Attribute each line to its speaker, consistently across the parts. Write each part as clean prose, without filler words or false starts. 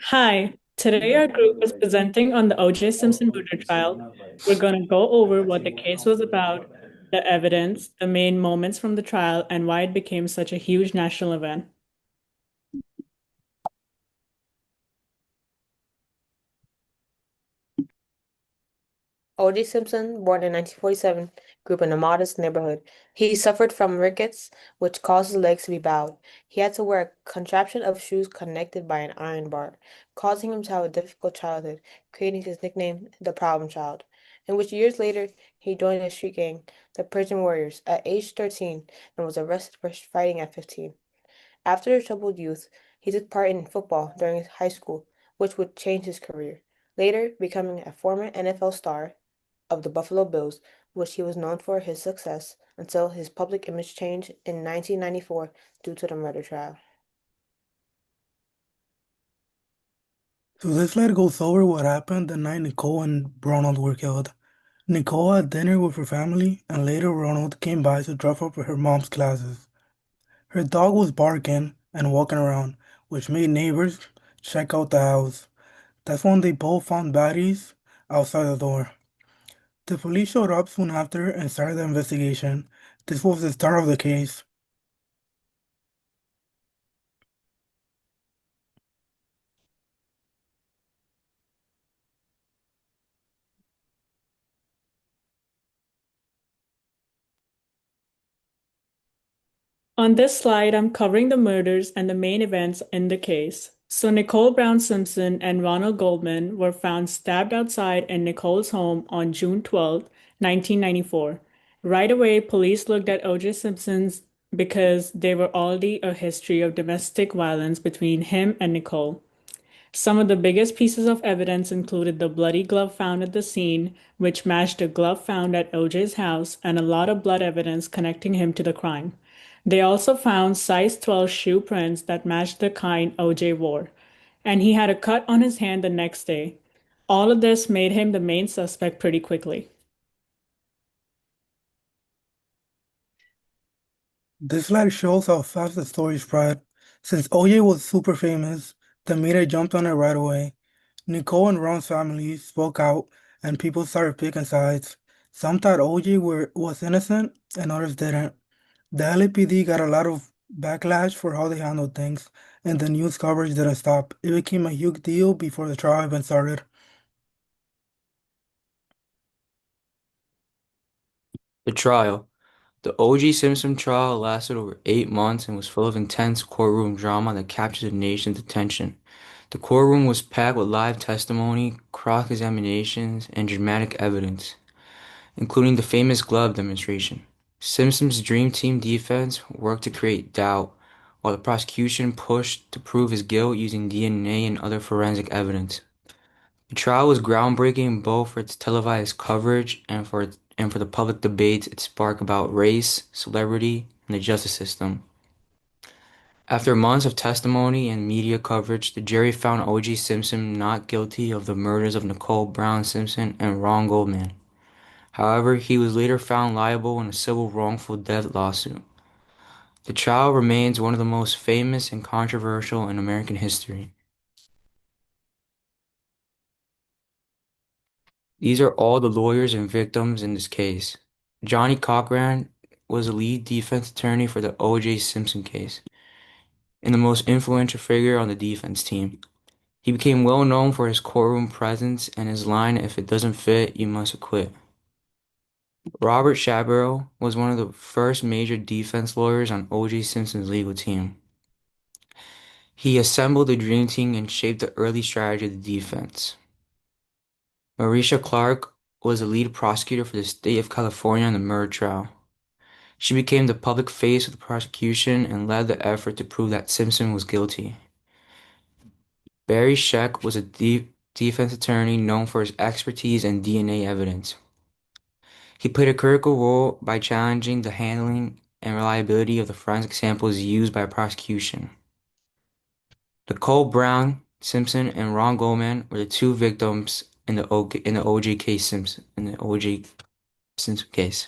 Speaker 1: Hi, today our group is presenting on the O.J. Simpson murder trial. We're going to go over what the case was about, the evidence, the main moments from the trial, and why it became such a huge national event.
Speaker 2: O.J. Simpson, born in 1947, grew up in a modest neighborhood. He suffered from rickets, which caused his legs to be bowed. He had to wear a contraption of shoes connected by an iron bar, causing him to have a difficult childhood, creating his nickname, the Problem Child, in which years later he joined the street gang, the Prison Warriors, at age 13 and was arrested for fighting at 15. After a troubled youth, he took part in football during his high school, which would change his career, later becoming a former NFL star of the Buffalo Bills, which he was known for his success until his public image changed in 1994 due to the murder trial.
Speaker 3: So this slide goes over what happened the night Nicole and Ronald were killed. Nicole had dinner with her family, and later Ronald came by to drop her her mom's classes. Her dog was barking and walking around, which made neighbors check out the house. That's when they both found bodies outside the door. The police showed up soon after and started the investigation. This was the start of the case.
Speaker 1: On this slide, I'm covering the murders and the main events in the case. So, Nicole Brown Simpson and Ronald Goldman were found stabbed outside in Nicole's home on June 12, 1994. Right away, police looked at O.J. Simpson's because there were already a history of domestic violence between him and Nicole. Some of the biggest pieces of evidence included the bloody glove found at the scene, which matched a glove found at OJ's house, and a lot of blood evidence connecting him to the crime. They also found size 12 shoe prints that matched the kind OJ wore, and he had a cut on his hand the next day. All of this made him the main suspect pretty quickly.
Speaker 3: This slide shows how fast the story spread. Since OJ was super famous, the media jumped on it right away. Nicole and Ron's family spoke out, and people started picking sides. Some thought was innocent, and others didn't. The LAPD got a lot of backlash for how they handled things, and the news coverage didn't stop. It became a huge deal before the trial even started.
Speaker 4: The trial. The O.J. Simpson trial lasted over 8 months and was full of intense courtroom drama that captured the nation's attention. The courtroom was packed with live testimony, cross-examinations, and dramatic evidence, including the famous glove demonstration. Simpson's Dream Team defense worked to create doubt, while the prosecution pushed to prove his guilt using DNA and other forensic evidence. The trial was groundbreaking both for its televised coverage and for the public debates it sparked about race, celebrity, and the justice system. After months of testimony and media coverage, the jury found O.J. Simpson not guilty of the murders of Nicole Brown Simpson and Ron Goldman. However, he was later found liable in a civil wrongful death lawsuit. The trial remains one of the most famous and controversial in American history. These are all the lawyers and victims in this case. Johnny Cochran was the lead defense attorney for the O.J. Simpson case and the most influential figure on the defense team. He became well known for his courtroom presence and his line, "If it doesn't fit, you must acquit." Robert Shabaro was one of the first major defense lawyers on O.J. Simpson's legal team. He assembled the dream team and shaped the early strategy of the defense. Marisha Clark was the lead prosecutor for the state of California in the murder trial. She became the public face of the prosecution and led the effort to prove that Simpson was guilty. Barry Scheck was a defense attorney known for his expertise in DNA evidence. He played a critical role by challenging the handling and reliability of the forensic samples used by prosecution. Nicole Brown Simpson and Ron Goldman were the two victims in the OJ case Simpson in the OJ Simpson case.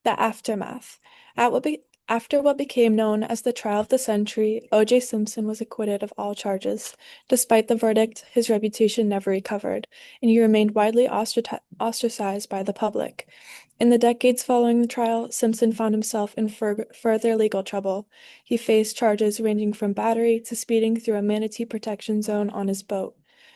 Speaker 5: The aftermath. At what be After what became known as the trial of the century, O.J. Simpson was acquitted of all charges. Despite the verdict, his reputation never recovered, and he remained widely ostracized by the public. In the decades following the trial, Simpson found himself in further legal trouble. He faced charges ranging from battery to speeding through a manatee protection zone on his boat.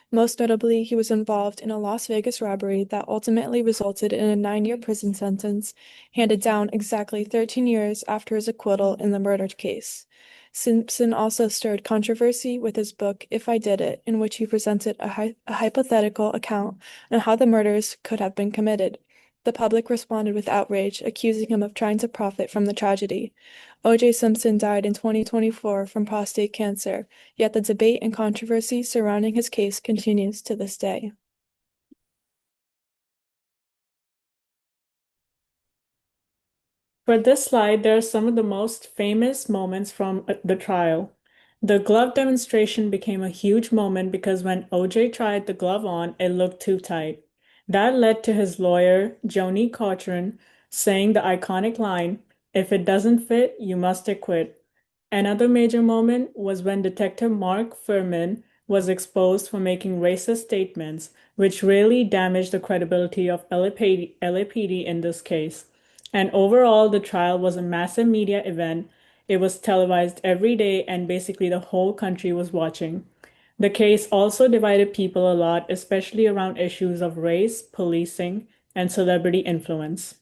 Speaker 5: Most notably, he was involved in a Las Vegas robbery that ultimately resulted in a 9-year prison sentence, handed down exactly 13 years after his acquittal in the murder case. Simpson also stirred controversy with his book If I Did It, in which he presented a hypothetical account on how the murders could have been committed. The public responded with outrage, accusing him of trying to profit from the tragedy. O.J. Simpson died in 2024 from prostate cancer, yet the debate and controversy surrounding his case continues to this day.
Speaker 1: For this slide, there are some of the most famous moments from the trial. The glove demonstration became a huge moment because when OJ tried the glove on, it looked too tight. That led to his lawyer, Joni Cochran, saying the iconic line, "If it doesn't fit, you must acquit." Another major moment was when Detective Mark Furman was exposed for making racist statements, which really damaged the credibility of LAPD in this case. And overall, the trial was a massive media event. It was televised every day, and basically the whole country was watching. The case also divided people a lot, especially around issues of race, policing, and celebrity influence.